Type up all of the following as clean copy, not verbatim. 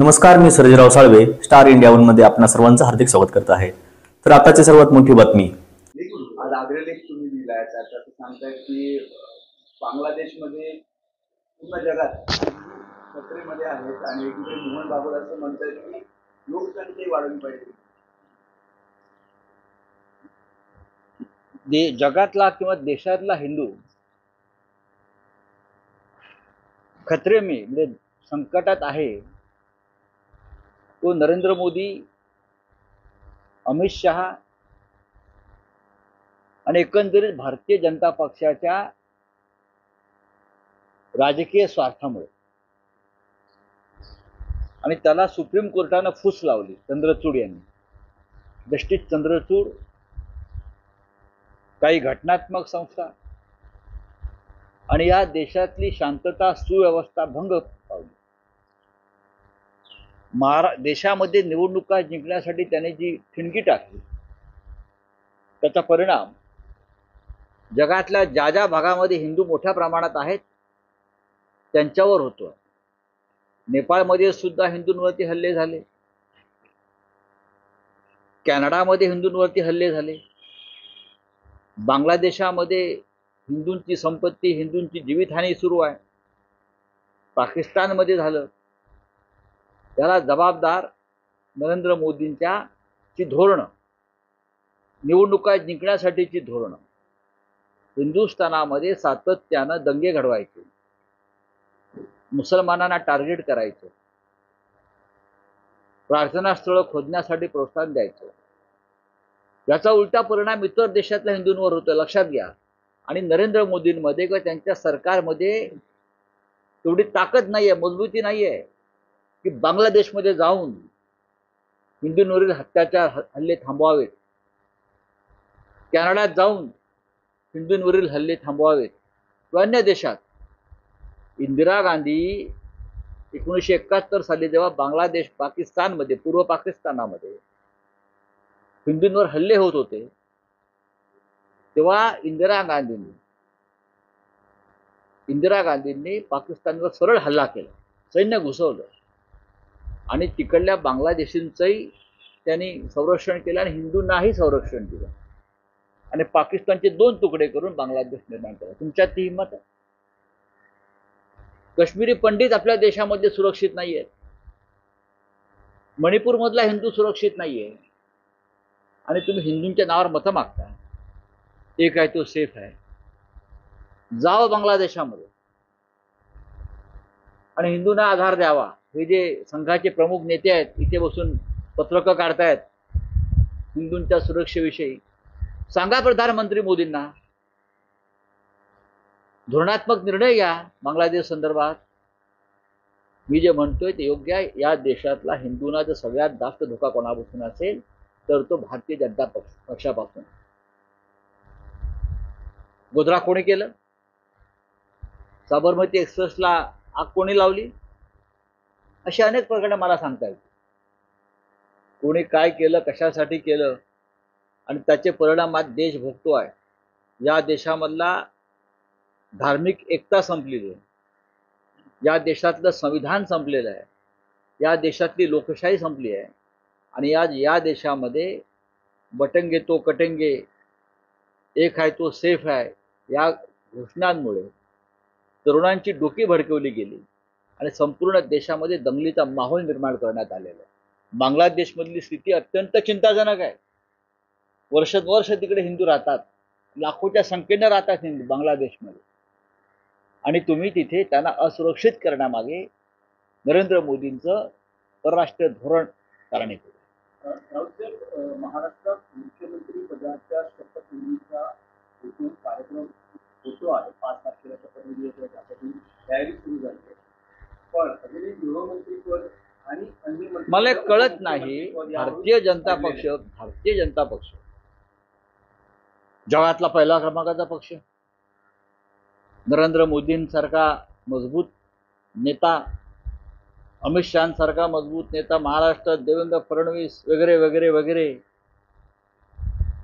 नमस्कार, मी Sarjerao Salve Star India One मध्ये आपणा सर्वांचं हार्दिक स्वागत करत आहे। तर आताची सर्वात मोठी बातमी, आज अग्रलेख तुम्ही दिलाय त्याच्यात सांगताय की बांगलादेशमध्ये पूर्ण जगात खतरेमध्ये आहेत आणि एकीकडे मोहन बाबूल असं म्हणतात की लोकसंख्या वाढवली पाहिजे। जगातला किंवा देशातला हिंदू खतरे में म्हणजे संकटात आहे। तो नरेंद्र मोदी, अमित शहा आणि एकंदरीत भारतीय जनता पक्षाच्या राजकीय स्वार्थामुळे, आणि त्याला सुप्रीम कोर्टाने फूस लावली। चंद्रचूड यांनी, जस्टिस चंद्रचूड, काही घटनात्मक संस्था आणि या देशातली शांतता सुव्यवस्था भंग पावली। देशामध्ये निवडणुका जिंकण्यासाठी त्याने जी ठिणगी टाकली, त्याचा परिणाम जगातल्या ज्या ज्या भागामध्ये हिंदू मोठ्या प्रमाणात आहेत त्यांच्यावर होतो। नेपाळमध्ये सुद्धा हिंदूंवरती हल्ले झाले, कॅनडामध्ये हिंदूंवरती हल्ले झाले, बांगलादेशामध्ये हिंदूंची संपत्ती, हिंदूंची जीवितहानी सुरू आहे, पाकिस्तानमध्ये झालं। त्याला जबाबदार नरेंद्र मोदींची धोरणं, निवडणुका जिंकण्यासाठीची धोरणं। हिंदुस्थानामध्ये सातत्यानं दंगे घडवायचे, मुसलमानांना टार्गेट करायचं, प्रार्थनास्थळं खोदण्यासाठी प्रोत्साहन द्यायचं। याचा उलटा परिणाम इतर देशातल्या हिंदूंवर होतो, लक्षात घ्या। आणि नरेंद्र मोदींमध्ये किंवा त्यांच्या सरकारमध्ये तेवढी ताकद नाहीये, मजबूती नाहीये की बांगलादेशमध्ये जाऊन हिंदूंवरील अत्याचार हल्ले थांबवावेत, कॅनडात जाऊन हिंदूंवरील हल्ले थांबवावेत, किंवा अन्य देशात। इंदिरा गांधी 1971 साली जेव्हा बांगलादेश, पाकिस्तानमध्ये, पूर्व पाकिस्तानामध्ये हिंदूंवर हल्ले होत होते, तेव्हा इंदिरा गांधींनी पाकिस्तानवर सरळ हल्ला केला, सैन्य घुसवलं आणि तिकडल्या बांगलादेशींचंही त्यांनी संरक्षण केलं आणि हिंदूंनाही संरक्षण दिलं आणि पाकिस्तानचे 2 तुकडे करून बांगलादेश निर्माण केला। तुमच्यात ती हिंमत आहे? काश्मीरी पंडित आपल्या देशामध्ये सुरक्षित नाहीयेत, मणिपूरमधला हिंदू सुरक्षित नाहीये, आणि तुम्ही हिंदूंच्या नावावर मतं मागता। एक आहे तो सेफ आहे, जावं बांगलादेशामध्ये आणि हिंदूंना आधार द्यावा। हे जे संघाचे प्रमुख नेते आहेत इथे बसून पत्रकं काढतायत हिंदूंच्या सुरक्षेविषयी, सांगा प्रधानमंत्री मोदींना, धोरणात्मक निर्णय घ्या बांगलादेश संदर्भात। मी जे म्हणतोय ते योग्य आहे। या देशातला हिंदूंना जर सगळ्यात जास्त धोका कोणापासून असेल तर तो भारतीय जनता पक्षापासून। गोधरा कोणी केलं? साबरमती एक्सप्रेसला आग कोणी लावली? अशा अनेक प्रकरणं मला सांगता येतील। कोणी काय केलं, कशासाठी केलं, आणि त्याचे परिणाम आज देश भोगतो आहे। या देशामधला धार्मिक एकता संपलेली आहे, या देशातलं संविधान संपलेलं आहे, या देशातली लोकशाही संपली आहे, आणि आज या देशामध्ये बटंगे तो कटेंगे, एक आहे तो सेफ आहे, या घोषणांमुळे तरुणांची डोकी भडकवली गेली आणि संपूर्ण देशामध्ये दंगलीचा माहोल निर्माण करण्यात आलेला आहे। बांगलादेशमधली स्थिती अत्यंत चिंताजनक आहे। वर्षानुवर्ष तिकडे हिंदू राहतात, लाखोच्या संख्येने राहतात हिंदू बांगलादेशमध्ये, आणि तुम्ही तिथे त्यांना असुरक्षित करण्यामागे नरेंद्र मोदींचं परराष्ट्र धोरण कारणीभूत आहे। महाराष्ट्रात मुख्यमंत्री पदाच्या शपथविधीचा कार्यक्रम होतो आहे, 5 तारखेला शपथविधी तयारी सुरू झाली आहे, पण अजूनही गृहमंत्रीपद आणि अन्य मला एक कळत नाही, भारतीय जनता पक्ष जगातला पहिला क्रमांकाचा पक्ष, नरेंद्र मोदींसारखा मजबूत नेता, अमित शहांसारखा मजबूत नेता, महाराष्ट्रात देवेंद्र फडणवीस वगैरे वगैरे वगैरे,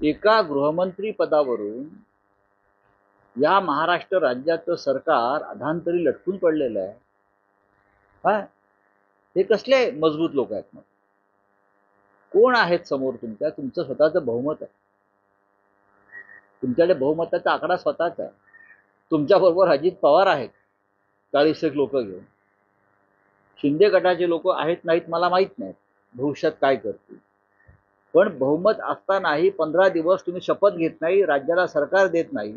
एका गृहमंत्री पदावरून या महाराष्ट्र राज्याचं सरकार अधांतरी लटकून पडलेलं आहे। हे कसले मजबूत लोक आहेत मग? कोण आहेत समोर तुमच्या? तुमचं स्वतःचं बहुमत आहे, तुमच्याकडे बहुमताचा आकडा स्वतःचा आहे. तुमच्याबरोबर अजित पवार आहेत 40 लोक घेऊन. शिंदे गटाचे लोक आहेत नाहीत मला माहीत नाही भविष्यात काय करतील, पण बहुमत असतानाही 15 दिवस तुम्ही शपथ घेत नाही, राज्याला सरकार देत नाही,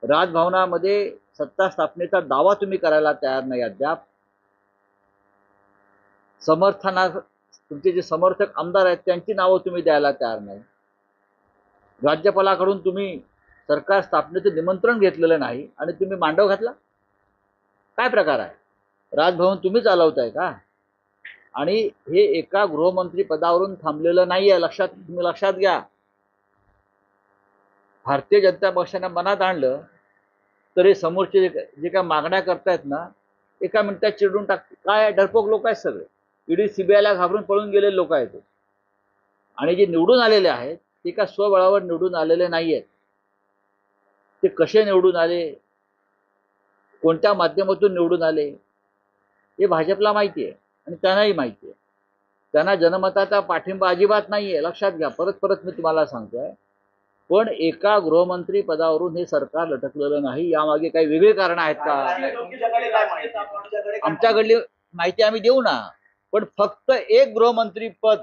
राजभवनामध्ये सत्ता स्थापनेचा दावा तुम्ही करायला तयार नाही अद्याप. तुमचे जे समर्थक आमदार आहेत त्यांची नावं तुम्ही द्यायला तयार नाही. राज्यपालाकडून तुम्ही सरकार स्थापनेचं निमंत्रण घेतलेलं नाही आणि तुम्ही मांडव घातला. काय प्रकार आहे? राजभवन तुम्ही चालवताय का? आणि हे एका गृहमंत्री पदावरून थांबलेलं नाहीये, तुम्ही लक्षात घ्या. भारतीय जनता पक्षाने मनात आणलं तरी समोरचे जे काय मागण्या करतायत ना, एका मिनिटात चिरडून टाकते. काय डरपोक लोक आहेत सगळे, ईडी सीबीआयला घाबरून पळून गेलेले लोक आहेत. आणि जे निवडून आलेले आहेत ते का स्वबळावर निवडून आलेले नाही आहेत. ते कसे निवडून आले, कोणत्या माध्यमातून निवडून आले हे भाजपला माहिती आहे आणि त्यांनाही माहिती आहे. त्यांना जनमताचा पाठिंबा अजिबात नाही आहे, लक्षात घ्या. परत परत मी तुम्हाला सांगतोय. पण एका गृहमंत्री पदावरून हे सरकार लटकलेलं नाही. यामागे काही वेगळी कारण आहेत का? आमच्याकडली माहिती आम्ही देऊ ना, पण फक्त एक गृहमंत्री पद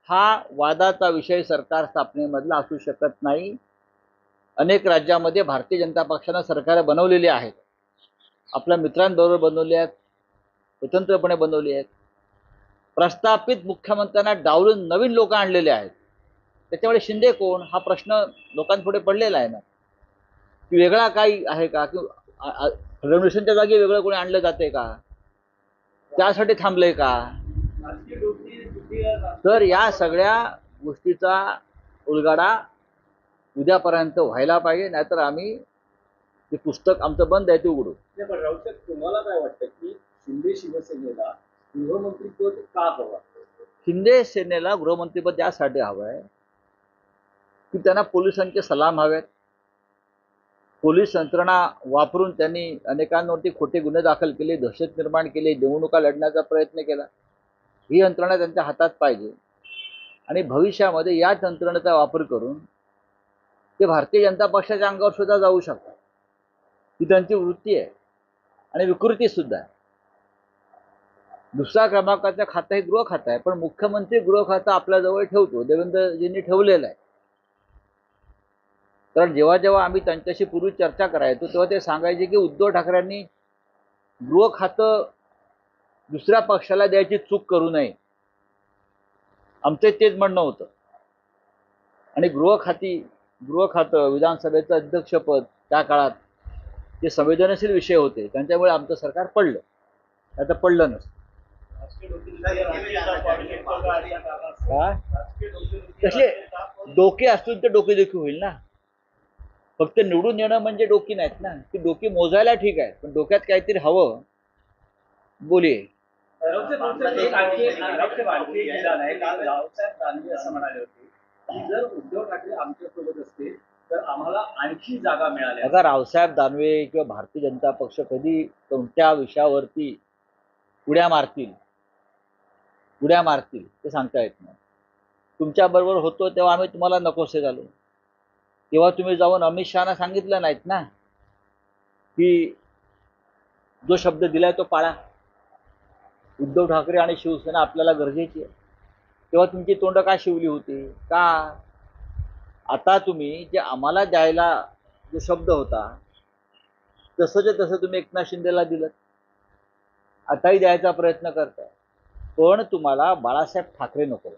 हा वादाचा विषय सरकार स्थापनेमधला असू शकत नाही. अनेक राज्यामध्ये भारतीय जनता पक्षानं सरकार बनवलेली आहेत, आपल्या मित्रांबरोबर बनवली आहेत, स्वतंत्रपणे बनवली आहेत. प्रस्थापित मुख्यमंत्र्यांना डावलून नवीन लोक आणलेले आहेत. त्याच्यामुळे शिंदे कोण हा प्रश्न लोकांपुढे पडलेला आहे ना, की वेगळा काही आहे का, की फडणवीसांच्या जागी वेगळं कोणी आणलं जाते का, त्यासाठी थांबलंय का? तर या सगळ्या गोष्टीचा उलगडा उद्यापर्यंत व्हायला पाहिजे, नाहीतर आम्ही ते पुस्तक आमचं बंद आहे ते उघडू. पण राऊत साहेब, तुम्हाला काय वाटतं की शिंदे शिवसेनेला गृहमंत्रीपद का हवं? शिंदे सेनेला गृहमंत्रीपद यासाठी हवं आहे की त्यांना पोलिसांचे सलाम हवेत. पोलीस यंत्रणा वापरून त्यांनी अनेकांवरती खोटे गुन्हे दाखल केले, दहशत निर्माण केली, निवडणुका लढण्याचा प्रयत्न केला. ही यंत्रणा त्यांच्या हातात पाहिजे आणि भविष्यामध्ये या यंत्रणेचा वापर करून ते भारतीय जनता पक्षाच्या अंगावर सुद्धा जाऊ शकतात. ही त्यांची वृत्ती आहे आणि विकृती सुद्धा आहे. दुसऱ्या क्रमांकाचं खातं हे गृह खातं आहे, पण मुख्यमंत्री गृह खातं आपल्याजवळ ठेवतो, देवेंद्रजींनी ठेवलेलं आहे. कारण जेव्हा जेव्हा आम्ही त्यांच्याशी पूर्वी चर्चा करायचो तेव्हा ते सांगायचे की उद्धव ठाकरेंनी गृह खातं दुसऱ्या पक्षाला द्यायची चूक करू नये, आमचं तेच म्हणणं होतं. आणि गृह खातं विधानसभेचं अध्यक्षपद त्या काळात ते संवेदनशील विषय होते, त्यांच्यामुळे आमचं सरकार पडलं. आता पडलं नसतं. तसे डोके असतील तर डोकेदुखी होईल ना. फक्त निवडून येणं म्हणजे डोकी नाहीत ना, ती डोकी मोजायला ठीक आहे, पण डोक्यात काहीतरी हवं. बोलिये. रावसाहेब दानवे असं म्हणाले होते की जर उद्धव ठाकरे आमच्यासोबत असते तर आम्हाला आणखी जागा मिळाल्या. बघा, रावसाहेब दानवे किंवा भारतीय जनता पक्ष कधी कोणत्या विषयावरती उड्या मारतील ते सांगता येत नाही. तुमच्याबरोबर होतो तेव्हा आम्ही तुम्हाला नकोसे झालो, तेव्हा तुम्ही जाऊन अमित शहाना सांगितलं नाहीत ना की जो शब्द दिलाय तो पाळा. उद्धव ठाकरे आणि शिवसेना आपल्याला गरजेची आहे. तेव्हा तुमची तोंड का शिवली होती का? आता तुम्ही जे आम्हाला द्यायला जो शब्द होता तसं तुम्ही एकनाथ शिंदेला दिलं, आताही द्यायचा प्रयत्न करताय. पण तुम्हाला बाळासाहेब ठाकरे नको,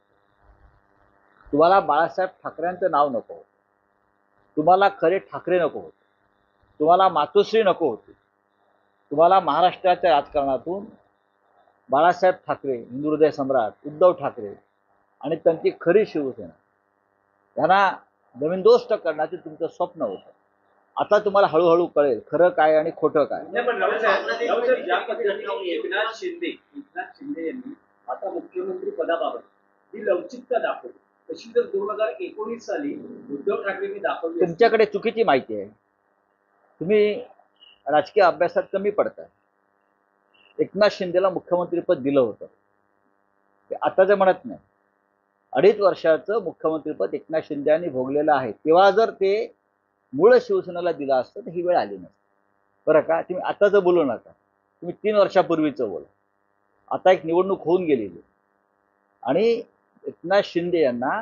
तुम्हाला बाळासाहेब ठाकरेंचं नाव नको, तुम्हाला खरे ठाकरे नको होते, तुम्हाला मातोश्री नको होती. तुम्हाला महाराष्ट्राच्या राजकारणातून बाळासाहेब ठाकरे, हिंदू हृदय सम्राट उद्धव ठाकरे आणि त्यांची खरी शिवसेना यांना जमीनदोस्त करण्याचे तुमचं स्वप्न होतं. आता तुम्हाला हळूहळू कळेल खरं काय आणि खोटं काय. ज्या पद्धतीने एकनाथ शिंदे यांनी आता मुख्यमंत्री पदाबाबत ही लवचिकता दाखवली, तशी जर 2019 साली उद्धव ठाकरेंनी दाखवली. तुमच्याकडे चुकीची माहिती आहे, तुम्ही राजकीय अभ्यासात कमी पडताय. एकनाथ शिंदेला मुख्यमंत्रीपद दिलं होतं, ते आताचं म्हणत नाही. 2.5 वर्षाचं मुख्यमंत्रीपद एकनाथ शिंदे यांनी भोगलेलं आहे. तेव्हा जर ते मूळ शिवसेनेला दिलं असतं तर ही वेळ आली नसती. बरं का, तुम्ही आताचं बोलू नका, तुम्ही 3 वर्षापूर्वीचं बोला. आता एक निवडणूक होऊन गेलेली आणि एकनाथ शिंदे यांना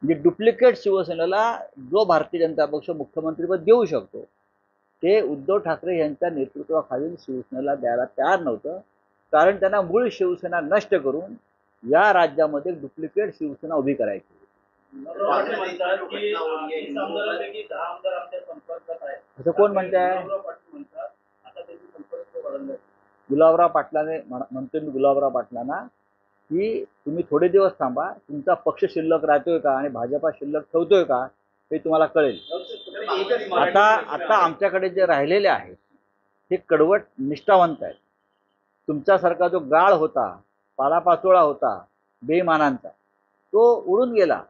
म्हणजे डुप्लिकेट शिवसेनेला जो भारतीय जनता पक्ष मुख्यमंत्रीपद देऊ शकतो ते उद्धव ठाकरे यांच्या नेतृत्वाखालील शिवसेनेला द्यायला तयार नव्हतं, कारण त्यांना मूळ शिवसेना नष्ट करून या राज्यामध्ये डुप्लिकेट शिवसेना उभी करायची. असं कोण म्हणताय? गुलाबराव पाटलाने म्हणतो मी गुलाबराव पाटलांना की तुम्ही थोडे दिवस थांबा, तुमचा पक्ष शिल्लक राहतोय का आणि भाजपा शिल्लक ठेवतोय का हे तुम्हाला कळेल. आता आमच्याकडे जे राहिलेले आहेत हे कडवट निष्ठावंत आहेत. तुमच्यासारखा जो गाळ होता, पालापाचोळा होता बेईमानांचा, तो उडून गेला.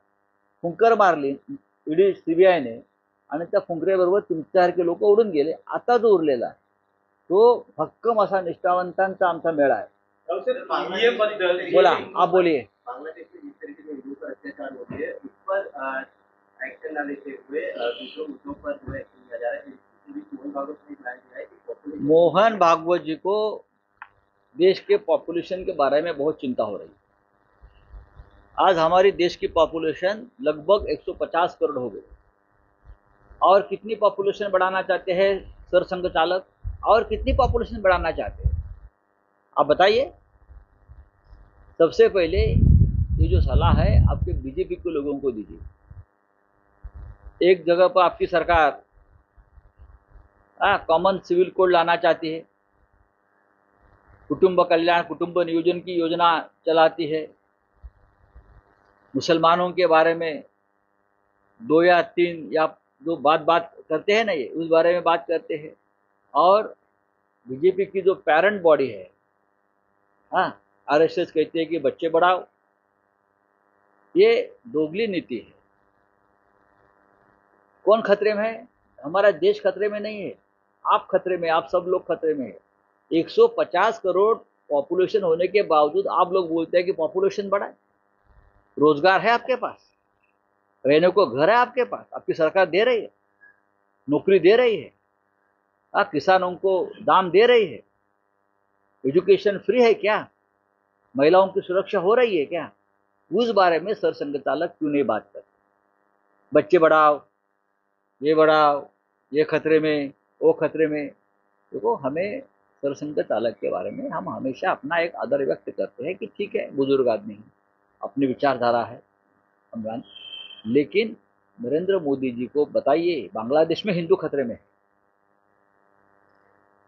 फुंकर मारली ईडी सीबीआयने आणि त्या फुंकरेबरोबर तुमच्यासारखे लोक उडून गेले. आता जो उरलेला आहे तो भक्कम असा निष्ठावंतांचा आमचा मेळा आहे. बोला, आप बोलिए. बांग्लादेश में जिस तरीके से हिंदू पर अत्याचार हो रही है उस पर एक्शन न लेते हुए दूसरों मुद्दों पर जो है एक्शन लिया जा रहा है. मोहन भागवत ने बयान दिया है कि मोहन भागवत जी को देश के पॉपुलेशन के बारे में बहुत चिंता हो रही है. आज हमारी देश की पॉपुलेशन लगभग 150 करोड़ हो गई. और कितनी पॉपुलेशन बढ़ाना चाहते हैं सरसंघ चालक, और कितनी पॉपुलेशन बढ़ाना चाहते हैं आप बताइए. सबसे पहले ये जो सलाह है आपके बीजेपी के लोगों को दीजिए. एक जगह पर आपकी सरकार कॉमन सिविल कोड लाना चाहती है, कुटुंब कल्याण कुटुंब नियोजन की योजना चलाती है, मुसलमानों के बारे में 2 या 3 या जो बात करते हैं ना, ये उस बारे में बात करते हैं. और बीजेपी की जो पेरेंट बॉडी है, आरएसएस कहते हैं कि बच्चे बढ़ाओ. ये दोगली नीति है. कौन खतरे में है? हमारा देश खतरे में नहीं है, आप खतरे में, आप सब लोग खतरे में है. 150 करोड़ पॉपुलेशन होने के बावजूद आप लोग बोलते हैं कि पॉपुलेशन बढ़ाए. रोजगार है आपके पास, रहने को घर है आपके पास, आपकी सरकार दे रही है, नौकरी दे रही है, किसानों को दाम दे रही है, एजुकेशन फ्री है क्या, महिलाओं की सुरक्षा हो रही है क्या, उस बारे में सरसंघ चालक क्यों नहीं बात करते? बच्चे बढ़ाओ, ये खतरे में, वो खतरे में. देखो, हमें सरसंघ चालक के बारे में हम हमेशा अपना एक आदर व्यक्त करते हैं कि ठीक है, बुजुर्ग आदमी है, अपनी विचारधारा है, हम जान. लेकिन नरेंद्र मोदी जी को बताइए, बांग्लादेश में हिंदू खतरे में है,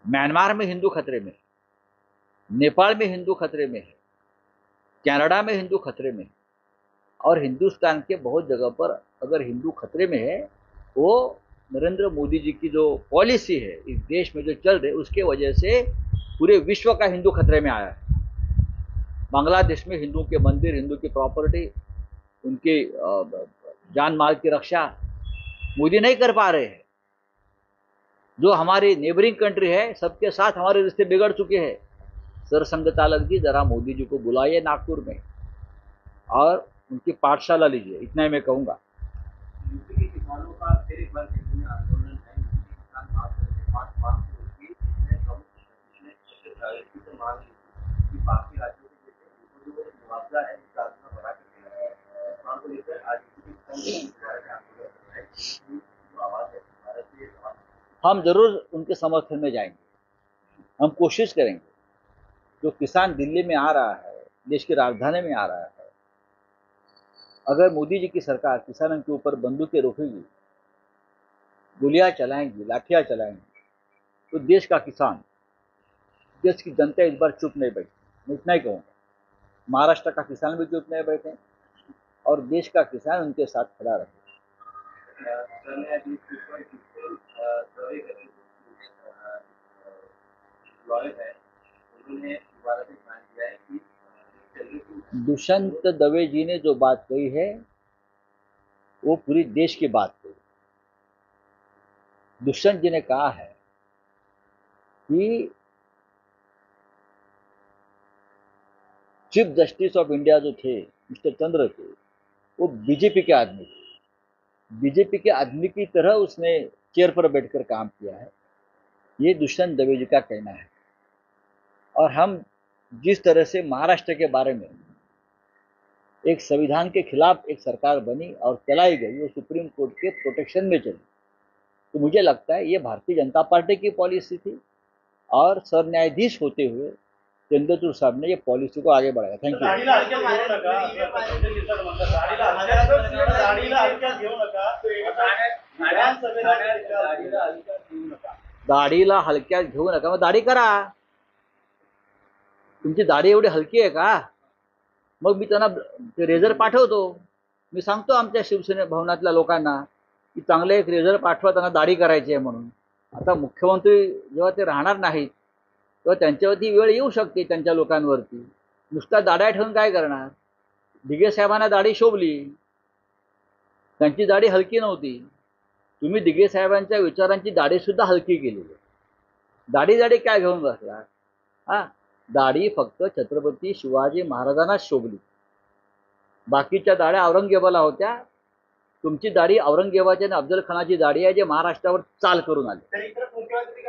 म्यांमार में हिंदू खतरे में है, नेपाल में हिंदू खतरे में है, कनाडा में हिंदू खतरे में है, और हिंदुस्तान के बहुत जगह पर अगर हिंदू खतरे में है, वो नरेंद्र मोदी जी की जो पॉलिसी है इस देश में जो चल रही है उसके वजह से पूरे विश्व का हिंदू खतरे में आया है. बांग्लादेश में हिंदू के मंदिर, हिंदू की प्रॉपर्टी, उनकी जान माल की रक्षा मोदी नहीं कर पा रहे हैं. जो हमारी नेबरिंग कंट्री है, सबके साथ हमारे रिश्ते बिगड़ चुके हैं. सरसंघ चालक जी, जरा मोदी जी को बुलाइए नागपुर में और उनकी पाठशाला लीजिए, इतना ही मैं कहूँगा. यूपी के किसानों का फिर एक बार दिल्ली में आंदोलन है. यूपी के किसान बात करके 5 मार्च को उसकी से मांग ली कि बाकी राज्यों के जैसे जो मुआवजा है उसका आंदोलन बढ़ा के देना है. इस मांग को लेकर आज यूपी के किसान आंदोलन कर रहे हैं. जो आवाज है भारत के आवाज, हम जरूर उनके समर्थन में जाएंगे. हम कोशिश करेंगे. जो किसान दिल्ली में आ रहा है, देश की राजधानी में आ रहा है, अगर मोदी जी की सरकार किसानों के ऊपर बंदूकें रोकेगी, गोलियां चलाएंगी, लाठियां चलाएंगी, तो देश का किसान, देश की जनता इस बार चुप नहीं बैठी. मैं इतना ही कहूँगा. महाराष्ट्र का किसान भी चुप नहीं बैठे और देश का किसान उनके साथ खड़ा रहे. दुष्यंत दवे जी ने जो बात कही है वो पूरी देश की बात कही. दुष्यंत जी ने कहा है कि चीफ जस्टिस ऑफ इंडिया जो थे मिस्टर चंद्र थे, वो बीजेपी के आदमी थे। बीजेपी के आदमी की तरह उसने चेयर पर बैठकर काम किया है, ये दुष्यंत दवे जी का कहना है। और हम जिस तरह से महाराष्ट्र के बारे में एक संविधान के खिलाफ एक सरकार बनी और चलाई गई, वो सुप्रीम कोर्ट के प्रोटेक्शन में चली, तो मुझे लगता है ये भारतीय जनता पार्टी की पॉलिसी थी और सरन्यायाधीश होते हुए चंद्रचूड़ साहब ने ये पॉलिसी को आगे बढ़ाया। Thank you. दाढीला हलक्यात घेऊ नका. दाढीला हलक्यात घेऊ नका. विधानसभेला दाढीला हलक्यात घेऊ नका. दाढीला हलक्यात घेऊ नका, मग दाढी करा. तुमची दाढी एवढी हलकी आहे का? मग मी त्यांना रेझर पाठवतो. मी सांगतो आमच्या शिवसेना भवनातल्या लोकांना की चांगले एक रेझर पाठवा, त्यांना दाढी करायची आहे म्हणून. आता मुख्यमंत्री जेव्हा ते राहणार नाहीत तेव्हा त्यांच्यावरती वेळ येऊ शकते त्यांच्या लोकांवरती. नुसता दाढ्या ठेवून काय करणार? दिघे साहेबांना दाढी शोभली, त्यांची दाढी हलकी नव्हती. तुम्ही दिघे साहेबांच्या विचारांची दाढी सुद्धा हलकी केली. दाढी काय घेऊन बसला? हा, दाढी फक्त छत्रपती शिवाजी महाराजांनाच शोभली. बाकीच्या दाढ्या औरंगजेबाला होत्या. तुमची दाढी औरंगजेबाची आणि अफजल खानाची दाढी आहे, जे महाराष्ट्रावर चाल करून आले. तर इतर मुख्यमंत्री